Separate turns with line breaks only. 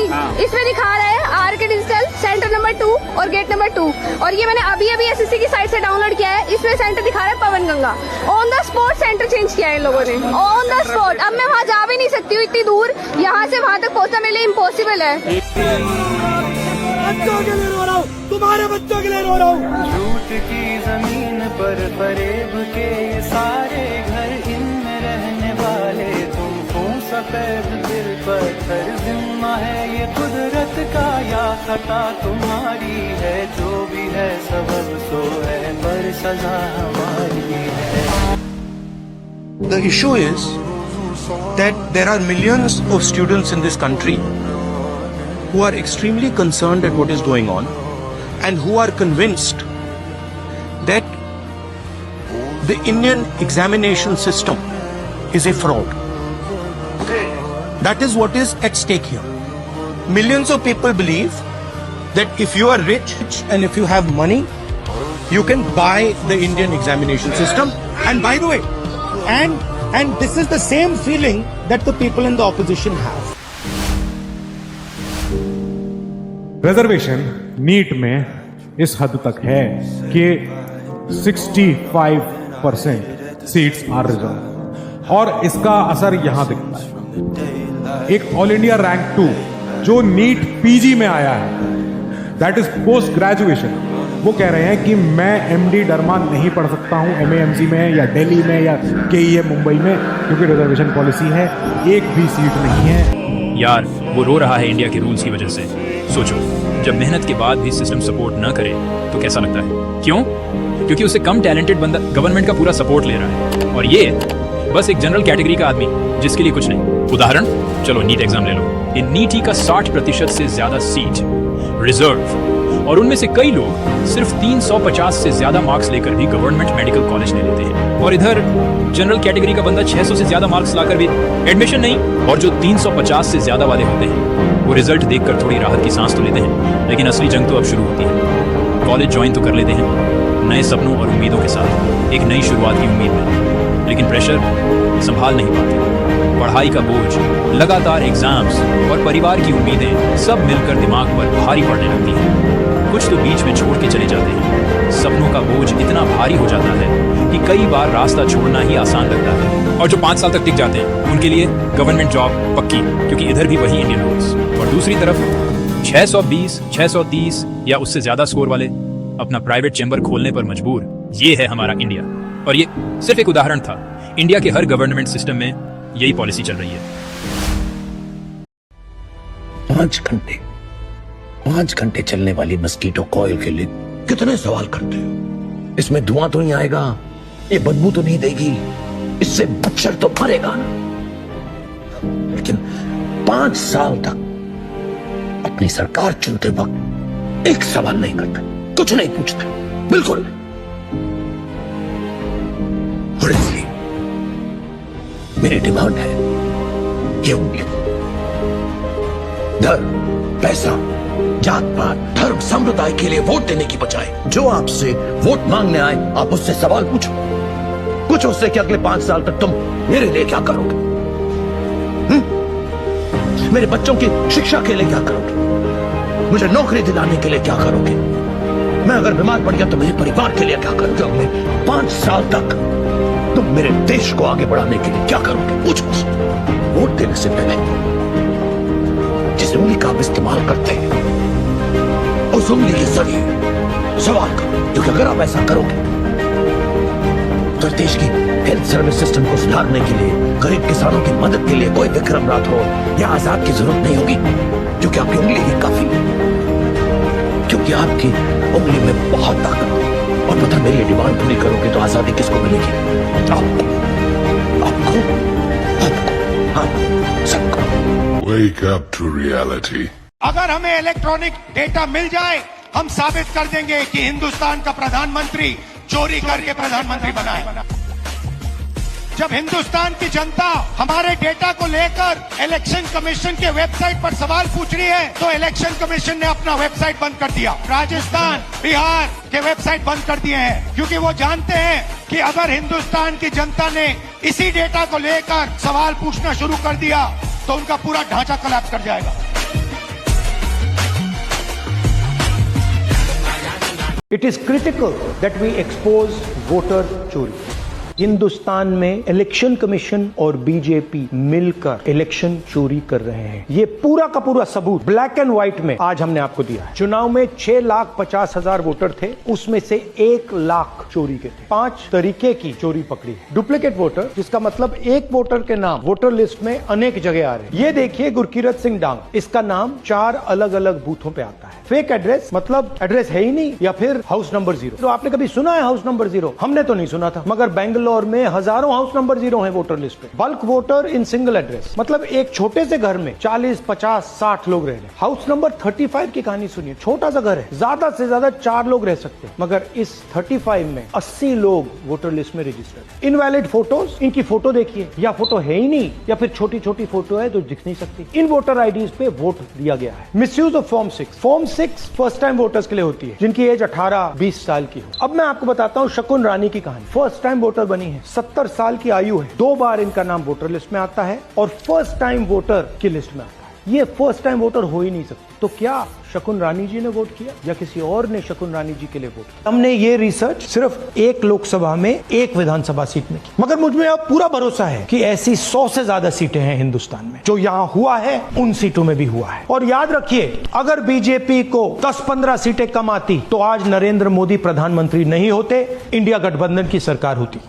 इसमें दिखा रहा है आर के डिजिटल सेंटर नंबर 2 और गेट नंबर 2, और ये मैंने अभी एसएससी की साइट से डाउनलोड किया है। इसमें सेंटर दिखा रहा है Pawan Ganga. On the spot centre change किया है इन लोगों ने, ऑन द स्पॉट। अब मैं वहाँ जा भी नहीं सकती हूँ, इतनी दूर, यहाँ से वहाँ तक पहुँचना मेरे लिए इम्पॉसिबल है।
बच्चों के लिए रो रहा हूँ, तुम्हारे बच्चों के लिए रो रहा हूँ।
झूठ की जमीन पर फरेब के ये सारे घर, इनमें रहने वाले तुमको सफेद दिल पत्थर। जिम्मा है ये कुदरत का या खता तुम्हारी है, जो भी है सबब सो है पर सजा हमारी है।
The issue is that there are millions of students in this country who are extremely concerned at what is going on and who are convinced that the Indian examination system is a fraud. That is what is at stake here. Millions of people believe that if you are rich and if you have money, you can buy the Indian examination system. And by the way, and this is the same feeling that the people in the opposition have.
Reservation NEET में इस हद तक है कि 65% seats are reserve, और इसका असर यहां दिखता है। एक ऑल इंडिया रैंक 2 जो नीट पीजी में आया है, दैट इज पोस्ट ग्रेजुएशन, वो कह रहे हैं कि मैं एमडी डरमा नहीं पढ़ सकता हूं एमएएमसी में या दिल्ली में या केईएम मुंबई में, क्योंकि रिजर्वेशन पॉलिसी है, एक भी सीट नहीं है।
यार वो रो रहा है इंडिया के रूल्स की वजह से। सोचो, जब मेहनत के बाद भी सिस्टम सपोर्ट न करे तो कैसा लगता है? क्यों? क्योंकि उससे कम टैलेंटेड बंदा गवर्नमेंट का पूरा सपोर्ट ले रहा है, और ये बस एक जनरल कैटेगरी का आदमी जिसके लिए कुछ नहीं। उदाहरण, चलो नीट एग्जाम ले लो। इन नीट का 60% से ज्यादा सीट रिजर्व, और उनमें से कई लोग सिर्फ 350 से ज्यादा मार्क्स लेकर भी गवर्नमेंट मेडिकल कॉलेज ले लेते हैं, और इधर जनरल कैटेगरी का बंदा 600 से ज्यादा मार्क्स लाकर भी एडमिशन नहीं। और जो 350 से ज्यादा वाले होते हैं वो रिजल्ट देखकर थोड़ी राहत की सांस तो लेते हैं, लेकिन असली जंग तो अब शुरू होती है। कॉलेज ज्वाइन तो कर लेते हैं नए सपनों और उम्मीदों के साथ, एक नई शुरुआत की उम्मीद में, लेकिन प्रेशर संभाल नहीं पाते। पढ़ाई का बोझ, लगातार एग्जाम्स और परिवार की उम्मीदें सब मिलकर दिमाग पर भारी पड़ने लगती हैं। कुछ तो बीच में छोड़ के चले जाते हैं। सपनों का बोझ इतना भारी हो जाता है कि कई बार रास्ता छोड़ना ही आसान लगता है। और जो 5 साल तक टिक जाते हैं उनके लिए गवर्नमेंट जॉब पक्की, क्योंकि इधर भी वही इंडियन रूल्स। और दूसरी तरफ 620, 630 या उससे ज्यादा स्कोर वाले अपना प्राइवेट चैम्बर खोलने पर मजबूर। ये है हमारा इंडिया, और ये सिर्फ एक उदाहरण था। इंडिया के हर गवर्नमेंट सिस्टम में यही पॉलिसी चल रही है।
5 घंटे चलने वाली मस्कीटो कॉइल के लिए कितने सवाल करते हो? इसमें धुआं तो नहीं आएगा, ये बदबू तो नहीं देगी, इससे मच्छर तो मरेगा ना। लेकिन 5 साल तक अपनी सरकार चुनते वक्त एक सवाल नहीं करते, कुछ नहीं पूछते, बिल्कुल नहीं। और इसलिए मेरी डिमांड है ये उंगली, धर्म, पैसा, जात पात, धर्म, संप्रदाय के लिए वोट देने की बजाय जो आपसे वोट मांगने आए आप उससे सवाल पूछो उससे कि अगले 5 साल तक तुम मेरे लिए क्या करोगे? मेरे बच्चों की शिक्षा के लिए क्या करोगे? मुझे नौकरी दिलाने के लिए क्या करोगे? मैं अगर बीमार पड़ गया तो मेरे परिवार के लिए क्या करोगे? अगले 5 साल तक तुम मेरे देश को आगे बढ़ाने के लिए क्या करोगे? पूछो। वोट देने से पहले जिस उंगली का आप इस्तेमाल करते हैं उस उंगली के जरिए सवाल करो, क्योंकि अगर आप ऐसा करोगे तो देश की हेल्थ सर्विस सिस्टम को सुधारने के लिए, गरीब किसानों की मदद के लिए कोई विक्रम राठौर या आजाद की जरूरत नहीं होगी, क्योंकि आपकी उंगली ही काफी है। क्योंकि आपकी उंगली में बहुत ताकत है। और पता, मेरी डिमांड पूरी करोगे तो आजादी किसको मिलेगी? आपको सबको।
Wake up to reality.
अगर हमें इलेक्ट्रॉनिक डेटा मिल जाए, हम साबित कर देंगे कि हिंदुस्तान का प्रधानमंत्री चोरी करके प्रधानमंत्री बना है। जब हिंदुस्तान की जनता हमारे डेटा को लेकर इलेक्शन कमीशन के वेबसाइट पर सवाल पूछ रही है, तो इलेक्शन कमीशन ने अपना वेबसाइट बंद कर दिया। राजस्थान, बिहार के वेबसाइट बंद कर दिए हैं, क्योंकि वो जानते हैं कि अगर हिंदुस्तान की जनता ने इसी डेटा को लेकर सवाल पूछना शुरू कर दिया तो उनका पूरा ढांचा कोलैप्स कर जाएगा।
It is critical that we expose voter चोरी। हिंदुस्तान में इलेक्शन कमीशन और बीजेपी मिलकर इलेक्शन चोरी कर रहे हैं। ये पूरा का पूरा सबूत ब्लैक एंड व्हाइट में आज हमने आपको दिया है। चुनाव में 6,50,000 वोटर थे, उसमें से 1 लाख चोरी के थे। 5 तरीके की चोरी पकड़ी है। डुप्लीकेट वोटर, जिसका मतलब एक वोटर के नाम वोटर लिस्ट में अनेक जगह आ रहे हैं। ये देखिए गुरकीरत सिंह डांग, इसका नाम 4 अलग अलग बूथों पे आता है। फेक एड्रेस, मतलब एड्रेस है ही नहीं, या फिर हाउस नंबर 0। तो आपने कभी सुना है हाउस नंबर 0? हमने तो नहीं सुना था, मगर बेंगलोर में हजारों हाउस नंबर 0 है वोटर लिस्ट पे। Bulk voter in single address, मतलब एक छोटे से घर में 40, 50, 60 लोग रह रहे हैं। हाउस नंबर 35 की कहानी सुनिए। छोटा सा घर है, ज्यादा से ज्यादा 4 लोग रह सकते हैं, मगर इस 35 में 80 लोग वोटर लिस्ट में रजिस्टर्ड। इनवैलिड फोटोज, इनकी फोटो देखिए, या फोटो है ही नहीं, या फिर छोटी छोटी फोटो है तो दिख नहीं सकती। इन वोटर आईडीज पे वोट दिया गया है। Misuse of form 6। Form 6 first time voters के लिए होती है, जिनकी एज 18-20 साल की हो। अब मैं आपको बताता हूं शकुन रानी की कहानी। फर्स्ट टाइम वोटर बनी है, 70 साल की आयु है, 2 बार इनका नाम वोटर लिस्ट में आता है और फर्स्ट टाइम वोटर की लिस्ट में आता है। ये फर्स्ट टाइम वोटर हो ही नहीं सकती। तो क्या शकुन रानी जी ने वोट किया या किसी और ने शकुन रानी जी के लिए वोट किया? हमने ये रिसर्च सिर्फ एक लोकसभा में, एक विधानसभा सीट में की, मगर मुझमें अब पूरा भरोसा है कि ऐसी 100 से ज्यादा सीटें हैं हिंदुस्तान में। जो यहां हुआ है उन सीटों में भी हुआ है। और याद रखिए, अगर बीजेपी को 10-15 सीटें कम आती तो आज नरेंद्र मोदी प्रधानमंत्री नहीं होते, इंडिया गठबंधन की सरकार होती।